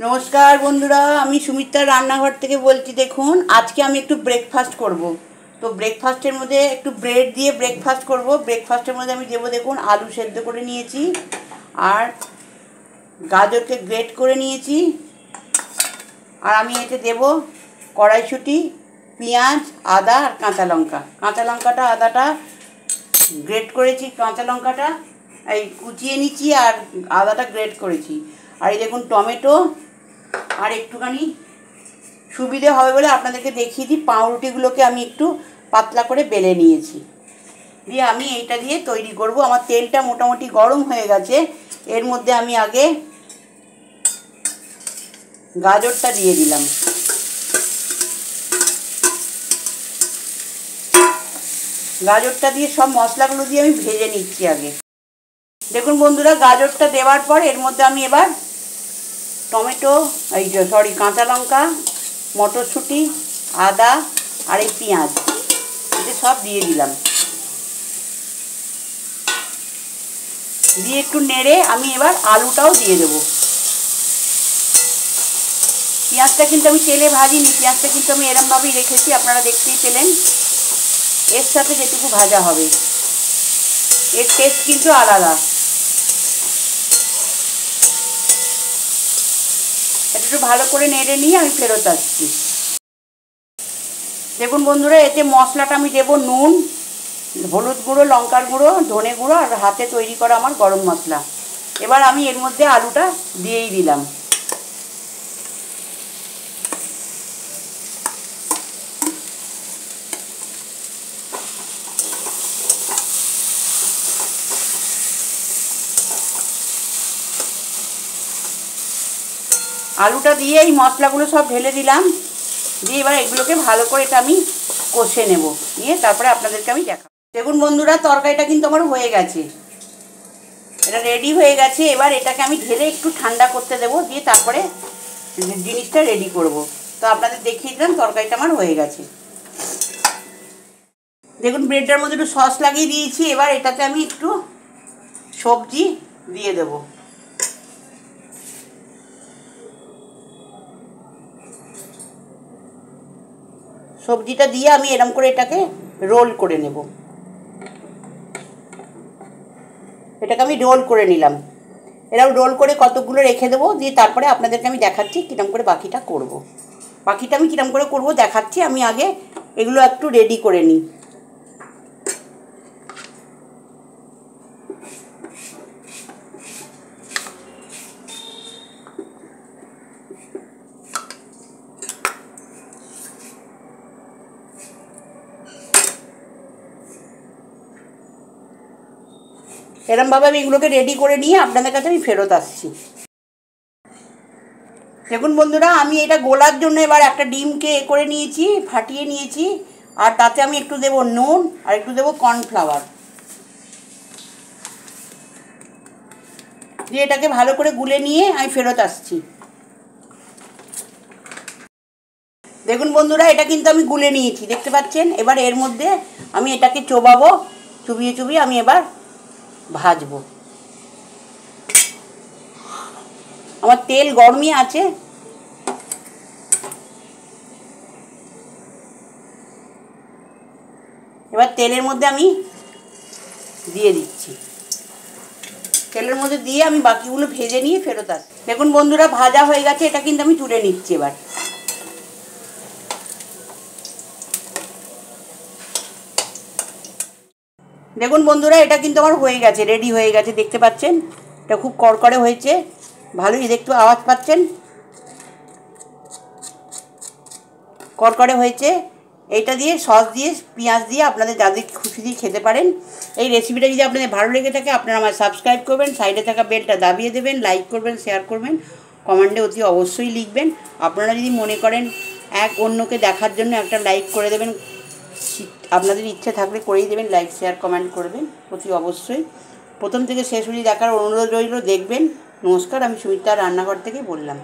नमस्कार बंधुरा आमी सुमित्रा रान्नाघर थेके बोलছি। देखुन आज के आमी एकटू ब्रेकफास्ट करब। तो ब्रेकफास्टर मध्य एकटू ब्रेड दिए ब्रेकफास्ट करब। ब्रेकफास्टर मध्य आमी देबो देखुन आलू सेদ্ধ करे निয়েছি আর গাজরকে গ্রেট করে নিয়েছি আর আমি এতে দেব কড়াইশুঁটি, পেঁয়াজ, আদা আর কাঁচা লঙ্কা। কাঁচা লঙ্কাটা আদাটা গ্রেট করেছি, কাঁচা লঙ্কাটা এই কুচিয়ে নিচ্ছি আর আদাটা গ্রেট করেছি। আর এই দেখুন টমেটো আর একটুখানি সুবিধে হবে বলে আপনাদেরকে দেখিয়ে দিই, পাউরুটিগুলোকে আমি একটু পাতলা করে বেলে নিয়েছি। দিয়ে আমি এইটা দিয়ে তৈরি করব। আমার তেলটা মোটামুটি গরম হয়ে গেছে। এর মধ্যে আমি আগে গাজরটা দিয়ে দিলাম। গাজরটা দিয়ে সব মশলাগুলো দিয়ে আমি ভেজে নিচ্ছি আগে। দেখুন বন্ধুরা, গাজরটা দেওয়ার পর এর মধ্যে আমি এবার টমেটো কাঁচা লঙ্কা, মটরশুঁটি, আদা আর এই পেঁয়াজ এটা সব দিয়ে দিলাম। দিয়ে একটু নেড়ে আমি এবার আলুটাও দিয়ে দেব। পেঁয়াজটা কিন্তু আমি তেলে ভাজিনি, পেঁয়াজটা কিন্তু আমি এরমভাবেই রেখেছি, আপনারা দেখতেই পেলেন। এর সাথে যেটুকু ভাজা হবে এর টেস্ট কিন্তু আলাদা। একটু ভালো করে নেড়ে নিয়ে আমি ফেরত আসছি। দেখুন বন্ধুরা, এতে মশলাটা আমি দেবো নুন, হলুদ গুঁড়ো, লঙ্কার গুঁড়ো, ধনে গুঁড়ো আর হাতে তৈরি করা আমার গরম মশলা। এবার আমি এর মধ্যে আলুটা দিয়েই দিলাম। আলুটা দিয়ে এই মশলাগুলো সব ঢেলে দিলাম। দিয়ে এবার এগুলোকে ভালো করে এটা আমি কষে নেব, নিয়ে তারপরে আপনাদেরকে আমি দেখাবো। দেখুন বন্ধুরা, তরকারিটা কিন্তু আমার হয়ে গেছে, এটা রেডি হয়ে গেছে। এবার এটাকে আমি ঢেলে একটু ঠান্ডা করতে দেবো, দিয়ে তারপরে জিনিসটা রেডি করব। তো আপনাদের দেখিয়ে দিলাম তরকারিটা আমার হয়ে গেছে। দেখুন ব্রেডটার মধ্যে একটু সস লাগিয়ে দিয়েছি। এবার এটাতে আমি একটু সবজি দিয়ে দেবো। সবজিটা দিয়ে আমি এরম করে এটাকে রোল করে নেব। এটাকে আমি রোল করে নিলাম। এরকম রোল করে কতগুলো রেখে দেবো, দিয়ে তারপরে আপনাদেরকে আমি দেখাচ্ছি কীরকম করে বাকিটা করব। বাকিটা আমি কীরকম করে করব দেখাচ্ছি। আমি আগে এগুলো একটু রেডি করে নিই। এরমভাবে আমি এগুলোকে রেডি করে নিয়ে আপনাদের কাছে আমি ফেরত আসছি। দেখুন বন্ধুরা, আমি এটা গোলার জন্য এবার একটা ডিমকে করে নিয়েছি, ফাটিয়ে নিয়েছি। আর তাতে আমি একটু দেবো নুন আর একটু দেবো কর্নফ্লাওয়ার, দিয়ে এটাকে ভালো করে গুলে নিয়ে আমি ফেরত আসছি। দেখুন বন্ধুরা, এটা কিন্তু আমি গুলে নিয়েছি, দেখতে পাচ্ছেন। এবার এর মধ্যে আমি এটাকে চোবাবো, চুবিয়ে চুবিয়ে আমি এবার ভাজবো। আমার তেল গরমই আছে। এবার তেলের মধ্যে আমি দিয়ে দিচ্ছি। তেলের মধ্যে দিয়ে আমি বাকিগুলো ভেজে নিয়ে ফেরত আসছি। দেখুন বন্ধুরা, ভাজা হয়ে গেছে, এটা কিন্তু আমি তুলে নিচ্ছি এবার। দেখুন বন্ধুরা, এটা কিন্তু আমার হয়ে গেছে, রেডি হয়ে গেছে, দেখতে পাচ্ছেন। এটা খুব কড়কড়ে হয়েছে, ভালোই দেখতে আওয়াজ পাচ্ছেন, কড়কড়ে হয়েছে। এইটা দিয়ে সস দিয়ে পেঁয়াজ দিয়ে আপনাদের যাদের খুশি দিয়ে খেতে পারেন। এই রেসিপিটা যদি আপনাদের ভালো লেগে থাকে আপনারা আমার সাবস্ক্রাইব করবেন, সাইডে থাকা বেলটা দাবিয়ে দেবেন, লাইক করবেন, শেয়ার করবেন, কমেন্টে অতি অবশ্যই লিখবেন। আপনারা যদি মনে করেন এক অন্যকে দেখার জন্য একটা লাইক করে দেবেন, আপনাদের ইচ্ছে থাকলে করেই দেবেন, লাইক শেয়ার কমেন্ট করবেন অতি অবশ্যই। প্রথম থেকে শেষ অবধি দেখার অনুরোধ রইল, দেখবেন। নমস্কার, আমি সুমিত্রা রান্নাঘর থেকে বললাম।